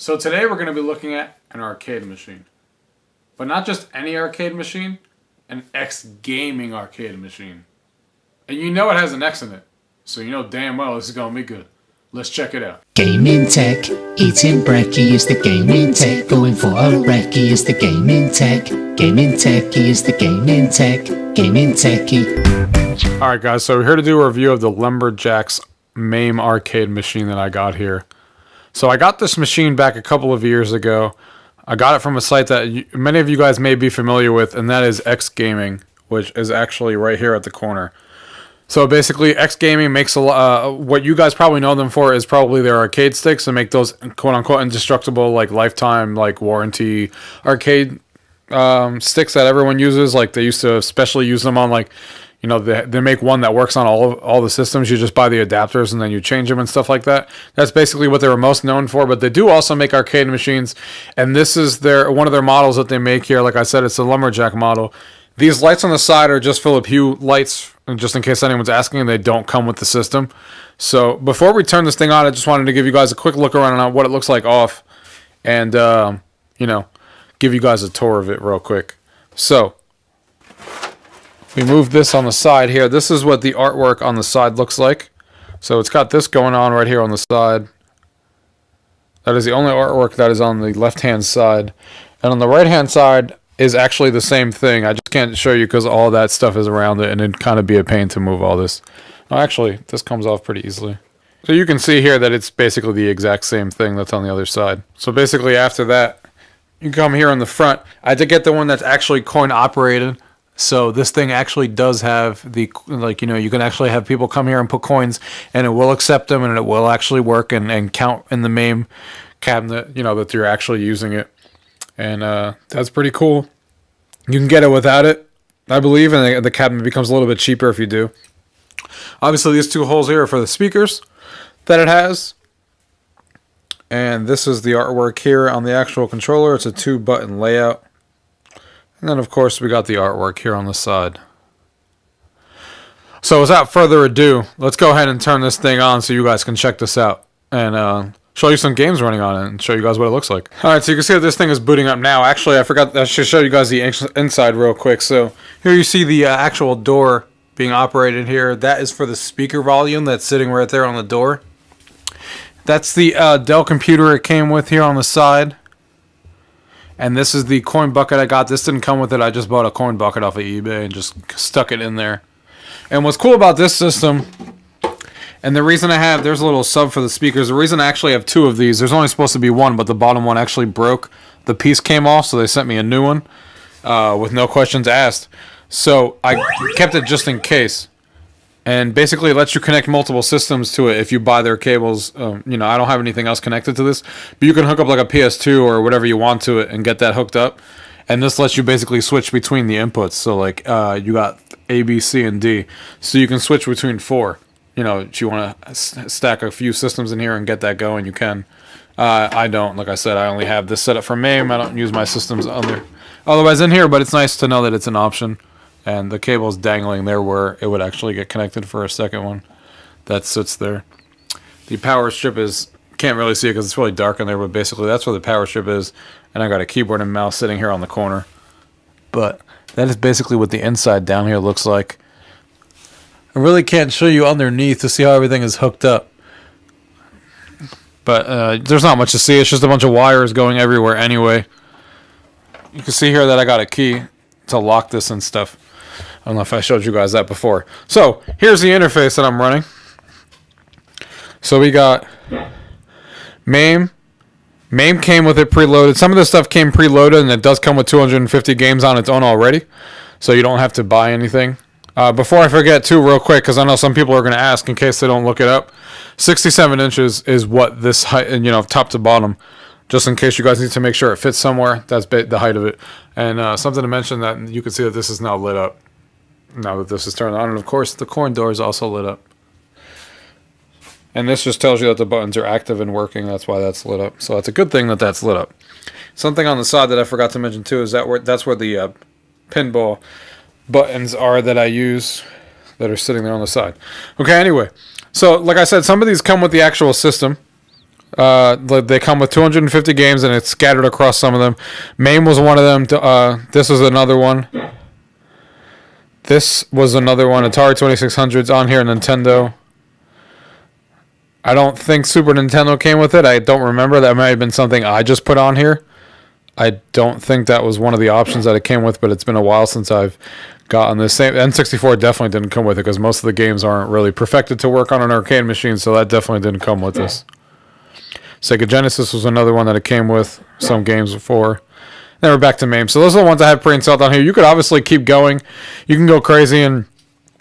So today we're going to be looking at an arcade machine. But not just any arcade machine, an X gaming arcade machine. And you know it has an X in it, so you know damn well this is going to be good. Let's check it out. Gaming tech, eating brekkie is the gaming tech. Going for a recce is the gaming tech. Gaming techie is the gaming tech. Gaming techie. Alright guys, so we're here to do a review of the Lumberjack's Mame Arcade machine that I got here. So I got this machine back a couple of years ago. I got it from a site that many of you guys may be familiar with, and that is X Gaming, which is actually right here at the corner. So basically, X Gaming makes a what you guys probably know them for is probably their arcade sticks, and make those quote-unquote indestructible, like lifetime, like warranty arcade sticks that everyone uses. Like they used to especially use them on, like, you know, they make one that works on all the systems. You just buy the adapters and then you change them and stuff like that. That's basically what they were most known for. But they do also make arcade machines, and this is one of their models that they make here. Like I said, it's a Lumberjack model. These lights on the side are just Philip Hue lights, just in case anyone's asking. They don't come with the system. So before we turn this thing on, I just wanted to give you guys a quick look around on what it looks like off, and you know, give you guys a tour of it real quick. So we move this on the side here. This is what the artwork on the side looks like. So it's got this going on right here on the side. That is the only artwork that is on the left-hand side. And on the right-hand side is actually the same thing. I just can't show you because all that stuff is around it, and it'd kind of be a pain to move all this. Oh, actually, this comes off pretty easily. So you can see here that it's basically the exact same thing that's on the other side. So basically after that, you come here on the front. I did get the one that's actually coin operated. So this thing actually does have the, like, you know, you can actually have people come here and put coins, and it will accept them, and it will actually work and count in the MAME cabinet, you know, that you're actually using it. And that's pretty cool. You can get it without it, I believe, and the cabinet becomes a little bit cheaper if you do. Obviously, these two holes here are for the speakers that it has. And this is the artwork here on the actual controller. It's a 2-button layout. And then, of course, we got the artwork here on the side. So without further ado, let's go ahead and turn this thing on so you guys can check this out. And show you some games running on it and show you guys what it looks like. Alright, so you can see that this thing is booting up now. Actually, I forgot, I should show you guys the inside real quick. So here you see the actual door being operated here. That is for the speaker volume that's sitting right there on the door. That's the Dell computer it came with here on the side. And this is the coin bucket I got. This didn't come with it. I just bought a coin bucket off of eBay and just stuck it in there. And what's cool about this system, and the reason there's a little sub for the speakers. The reason I actually have two of these, there's only supposed to be one, but the bottom one actually broke. The piece came off, so they sent me a new one with no questions asked. So I kept it just in case. And basically it lets you connect multiple systems to it if you buy their cables. You know, I don't have anything else connected to this, but you can hook up like a PS2 or whatever you want to it and get that hooked up. And this lets you basically switch between the inputs. So like you got A, B, C, and D. So you can switch between 4. You know, if you want to stack a few systems in here and get that going, you can. I don't. Like I said, I only have this set up for MAME. I don't use my systems otherwise in here, but it's nice to know that it's an option. And the cable's dangling there where it would actually get connected for a second one. That sits there. The power strip is, can't really see it because it's really dark in there, but basically that's where the power strip is. And I got a keyboard and mouse sitting here on the corner. But that is basically what the inside down here looks like. I really can't show you underneath to see how everything is hooked up. But there's not much to see. It's just a bunch of wires going everywhere anyway. You can see here that I got a key to lock this and stuff. I don't know if I showed you guys that before. So here's the interface that I'm running. So we got MAME. MAME came with it preloaded. Some of this stuff came preloaded, and it does come with 250 games on its own already. So you don't have to buy anything. Before I forget too, real quick, because I know some people are going to ask in case they don't look it up. 67 inches is what this height, you know, top to bottom. Just in case you guys need to make sure it fits somewhere. That's the height of it. And something to mention that you can see that this is now lit up. Now that this is turned on. And of course, the coin door is also lit up. And this just tells you that the buttons are active and working. That's why that's lit up. So that's a good thing that that's lit up. Something on the side that I forgot to mention too is that's where the pinball buttons are that I use that are sitting there on the side. Okay, anyway. So like I said, some of these come with the actual system. They come with 250 games, and it's scattered across some of them. Mame was one of them. This was another one. This was another one. Atari 2600's on here. Nintendo. I don't think Super Nintendo came with it. I don't remember. That might have been something I just put on here. I don't think that was one of the options that it came with, but it's been a while since I've gotten this. Same N64 definitely didn't come with it because most of the games aren't really perfected to work on an arcade machine, so that definitely didn't come with this. Sega Genesis was another one that it came with some games before. Then we're back to MAME. So those are the ones I have pre-installed on here. You could obviously keep going. You can go crazy and,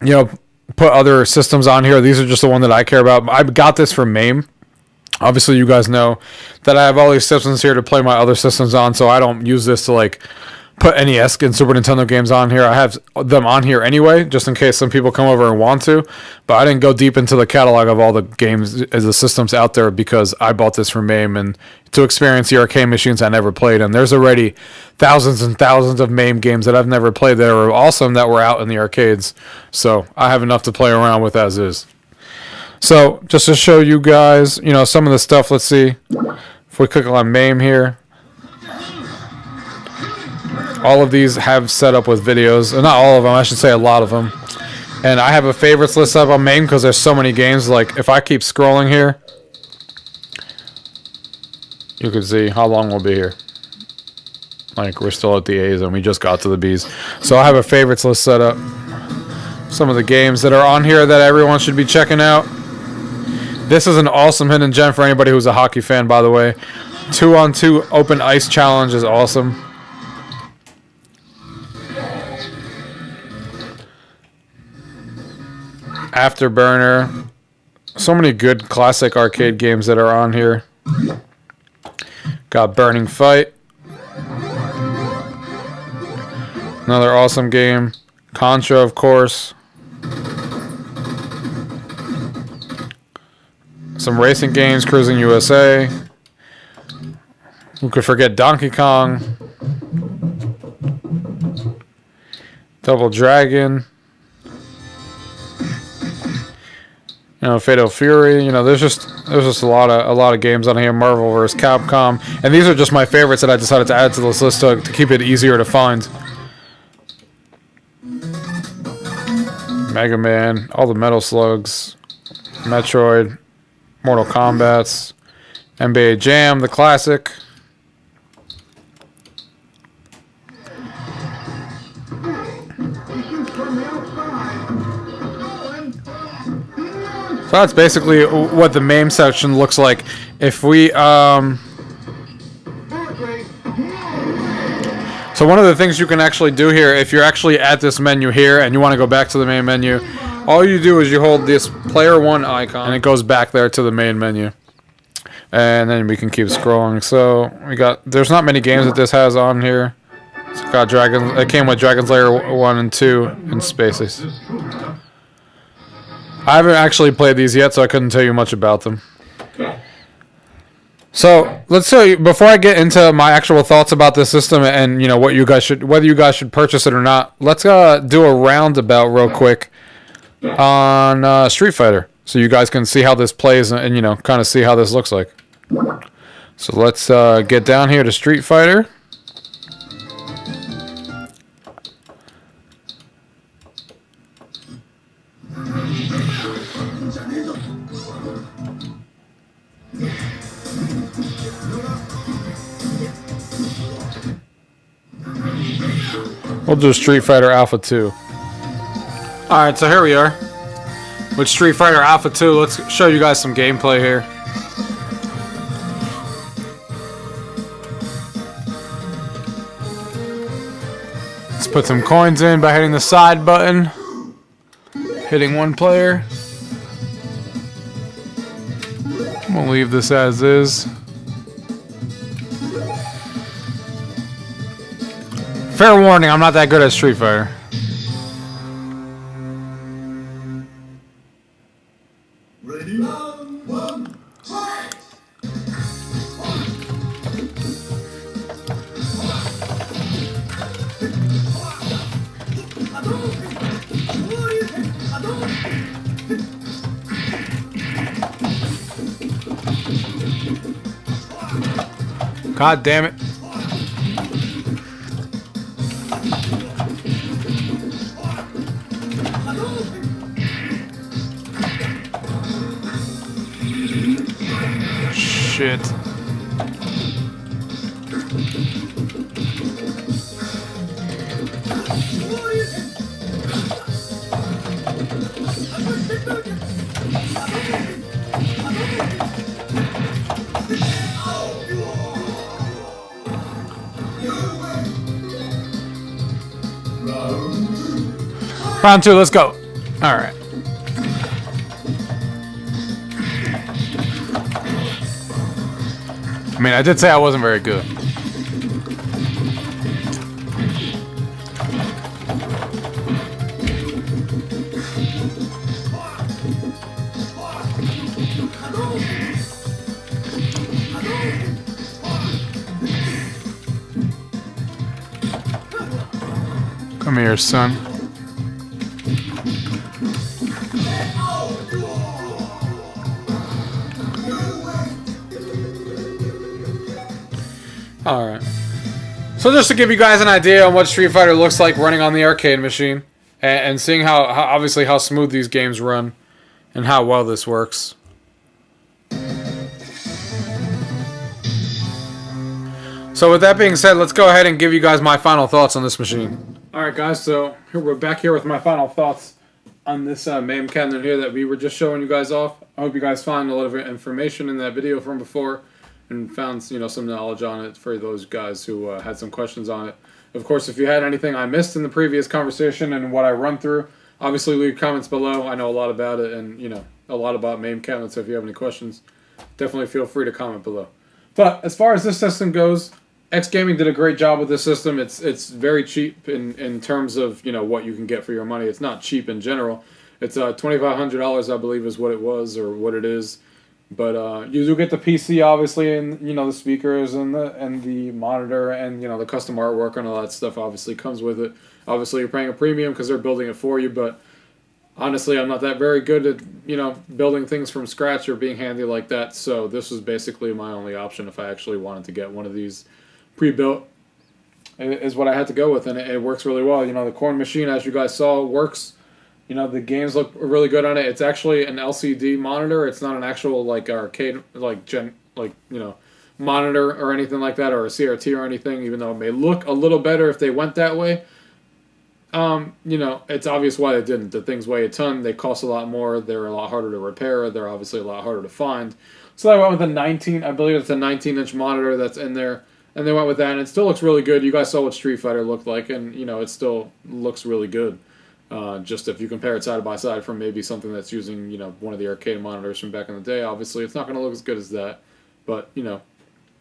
you know, put other systems on here. These are just the one that I care about. I got this from MAME. Obviously, you guys know that I have all these systems here to play my other systems on, so I don't use this to, like, put NES and Super Nintendo games on here. I have them on here anyway, just in case some people come over and want to. But I didn't go deep into the catalog of all the games as the systems out there because I bought this from MAME and to experience the arcade machines I never played. And there's already thousands and thousands of MAME games that I've never played that are awesome that were out in the arcades. So I have enough to play around with as is. So just to show you guys, you know, some of the stuff. Let's see if we click on MAME here. All of these have set up with videos. Not all of them, I should say a lot of them. And I have a favorites list up on MAME because there's so many games. Like, if I keep scrolling here, you can see how long we'll be here. Like, we're still at the A's and we just got to the B's. So I have a favorites list set up. Some of the games that are on here that everyone should be checking out. This is an awesome hidden gem for anybody who's a hockey fan, by the way. 2-on-2 open ice challenge is awesome. Afterburner. So many good classic arcade games that are on here. Got Burning Fight. Another awesome game. Contra, of course. Some racing games. Cruising USA. Who could forget Donkey Kong? Double Dragon. You know, Fatal Fury. You know, there's just a lot of games on here. Marvel vs. Capcom, and these are just my favorites that I decided to add to this list to keep it easier to find. Mega Man, all the Metal Slugs, Metroid, Mortal Kombat, NBA Jam, the classic. So that's basically what the MAME section looks like. If we, so one of the things you can actually do here, if you're actually at this menu here and you want to go back to the main menu, all you do is you hold this player 1 icon and it goes back there to the main menu. And then we can keep scrolling. So we got, there's not many games that this has on here. It's got Dragon, it came with Dragon's Lair 1 and 2 and Spaces. I haven't actually played these yet, so I couldn't tell you much about them. So let's tell you, before I get into my actual thoughts about this system and you know what you guys should, whether you guys should purchase it or not, let's do a roundabout real quick on Street Fighter, so you guys can see how this plays and you know kind of see how this looks like. So let's get down here to Street Fighter. We'll do Street Fighter Alpha 2. Alright, so here we are with Street Fighter Alpha 2. Let's show you guys some gameplay here. Let's put some coins in by hitting the side button. Hitting one player. We'll leave this as is. Fair warning, I'm not that good at Street Fighter. Ready? One, fight! God damn it. Shit. Round 2, let's go. All right. I mean, I did say I wasn't very good. Come here, son. Alright. So just to give you guys an idea on what Street Fighter looks like running on the arcade machine, and seeing how obviously how smooth these games run, and how well this works. So with that being said, let's go ahead and give you guys my final thoughts on this machine. Alright guys, so we're back here with my final thoughts on this Mame cabinet here that we were just showing you guys off. I hope you guys find a lot of information in that video from before, and found, you know, some knowledge on it for those guys who had some questions on it. Of course, if you had anything I missed in the previous conversation and what I run through, obviously leave comments below. I know a lot about it, and, you know, a lot about Mame cabinets. So if you have any questions, definitely feel free to comment below. But as far as this system goes, Xgaming did a great job with this system. It's very cheap in terms of, you know, what you can get for your money. It's not cheap in general. It's $2,500, I believe, is what it was, or what it is. But you do get the PC, obviously, and, you know, the speakers and the monitor, and, you know, the custom artwork and all that stuff obviously comes with it. Obviously, you're paying a premium because they're building it for you, but honestly, I'm not that very good at, you know, building things from scratch or being handy like that, so this was basically my only option if I actually wanted to get one of these pre-built, is what I had to go with, and it works really well. You know, the corn machine, as you guys saw, works. You know, the games look really good on it. It's actually an LCD monitor. It's not an actual, like, arcade, you know, monitor or anything like that, or a CRT or anything, even though it may look a little better if they went that way. You know, it's obvious why they didn't. The things weigh a ton. They cost a lot more. They're a lot harder to repair. They're obviously a lot harder to find. So I went with a 19, I believe it's a 19-inch monitor that's in there. And they went with that, and it still looks really good. You guys saw what Street Fighter looked like, and, you know, it still looks really good. Just if you compare it side by side from maybe something that's using, you know, one of the arcade monitors from back in the day, obviously it's not going to look as good as that. But, you know,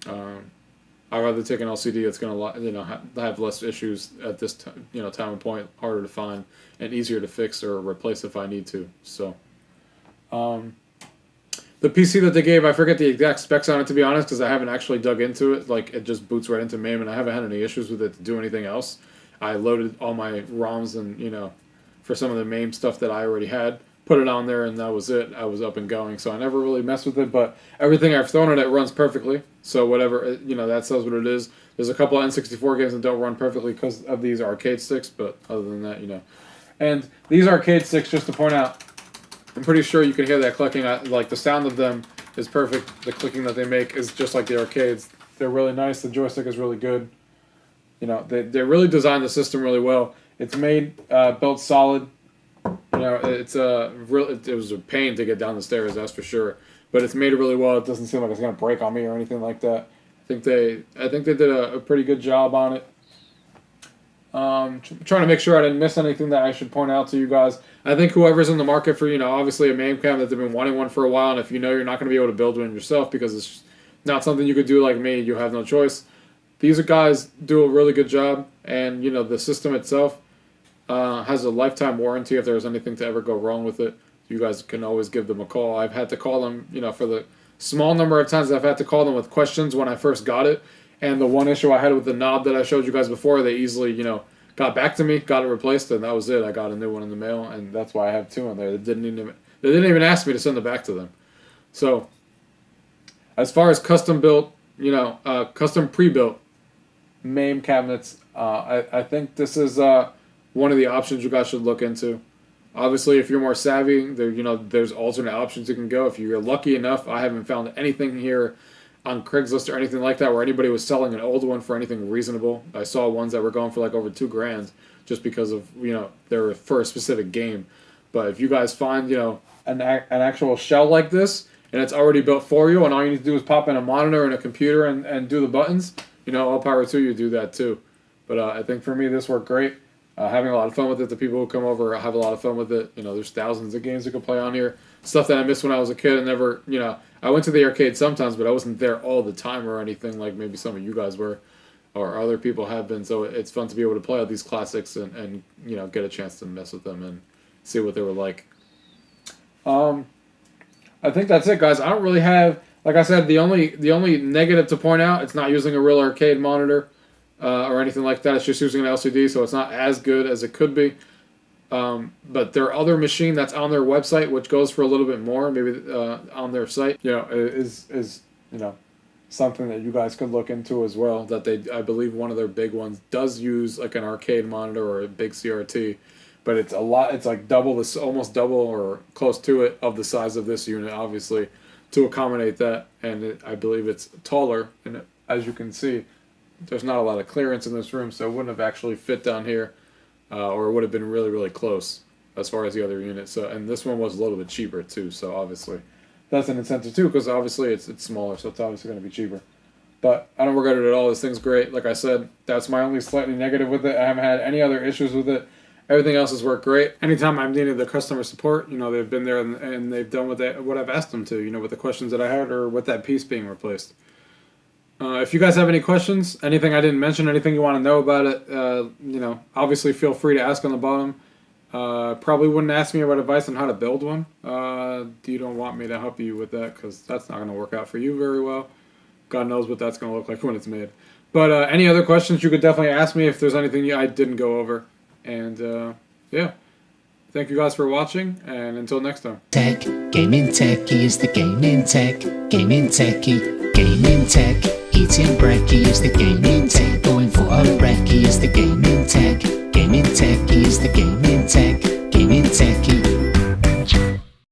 I'd rather take an LCD that's going to, you know, have less issues at this you know, time and point, harder to find, and easier to fix or replace if I need to. So, the PC that they gave, I forget the exact specs on it, to be honest, because I haven't actually dug into it. Like, it just boots right into MAME, and I haven't had any issues with it to do anything else. I loaded all my ROMs and, you know, for some of the MAME stuff that I already had, put it on there, and that was it. I was up and going, so I never really messed with it, but everything I've thrown at it runs perfectly. So whatever, you know, that says what it is. There's a couple of N64 games that don't run perfectly because of these arcade sticks, but other than that, you know. And these arcade sticks, just to point out, I'm pretty sure you can hear that clicking. Like, the sound of them is perfect. The clicking that they make is just like the arcades. They're really nice. The joystick is really good. You know, they really designed the system really well. It's made, built solid. You know, it's it was a pain to get down the stairs, that's for sure. But it's made really well. It doesn't seem like it's gonna break on me or anything like that. I think they did a pretty good job on it. Trying to make sure I didn't miss anything that I should point out to you guys. I think whoever's in the market for, you know, obviously a MAME cam that they've been wanting one for a while, and if you know you're not going to be able to build one yourself because it's not something you could do like me, you have no choice. These guys do a really good job, and, you know, the system itself has a lifetime warranty if there's anything to ever go wrong with it. You guys can always give them a call. I've had to call them, you know, for the small number of times I've had to call them with questions when I first got it. And the one issue I had with the knob that I showed you guys before, they easily, you know, got back to me, got it replaced, and that was it. I got a new one in the mail, and that's why I have two in there. They didn't even ask me to send it back to them. So, as far as custom built custom pre-built MAME cabinets. I think this is one of the options you guys should look into. Obviously, if you're more savvy, there's alternate options you can go. If you're lucky enough, I haven't found anything here on Craigslist or anything like that where anybody was selling an old one for anything reasonable. I saw ones that were going for like over $2,000 just because of they were for a specific game. But if you guys find an actual shell like this and it's already built for you, and all you need to do is pop in a monitor and a computer and do the buttons, all power to you, do that too. But I think for me this worked great. Having a lot of fun with it. The people who come over have a lot of fun with it. There's thousands of games you can play on here. Stuff that I missed when I was a kid and never, I went to the arcade sometimes, but I wasn't there all the time or anything like maybe some of you guys were or other people have been. So it's fun to be able to play all these classics and get a chance to mess with them and see what they were like. I think that's it, guys. I don't really have, like I said, the only negative to point out, it's not using a real arcade monitor. Or anything like that. It's just using an LCD, so it's not as good as it could be. But their other machine that's on their website, which goes for a little bit more, maybe on their site, is something that you guys could look into as well. That I believe one of their big ones does use like an arcade monitor or a big CRT, but it's a lot. It's like double this, almost double or close to it of the size of this unit, obviously, to accommodate that. And I believe it's taller, and as you can see, there's not a lot of clearance in this room, so it wouldn't have actually fit down here, or it would have been really, really close as far as the other unit. So, and this one was a little bit cheaper too, so obviously that's an incentive too, because obviously it's smaller, so it's obviously going to be cheaper. But I don't regret it at all. This thing's great. Like I said, that's my only slightly negative with it. I haven't had any other issues with it. Everything else has worked great. Anytime I've needed the customer support, they've been there and they've done what I've asked them to, with the questions that I had or with that piece being replaced. If you guys have any questions, anything I didn't mention, anything you want to know about it, obviously feel free to ask on the bottom. Probably wouldn't ask me about advice on how to build one. You don't want me to help you with that because that's not going to work out for you very well. God knows what that's going to look like when it's made. But any other questions, you could definitely ask me if there's anything I didn't go over. And yeah, thank you guys for watching, and until next time. Tech, UrGamingTechie is the gaming tech. UrGamingTechie, gaming tech. Eating brekkie is the gaming tech. Going for a recce is the gaming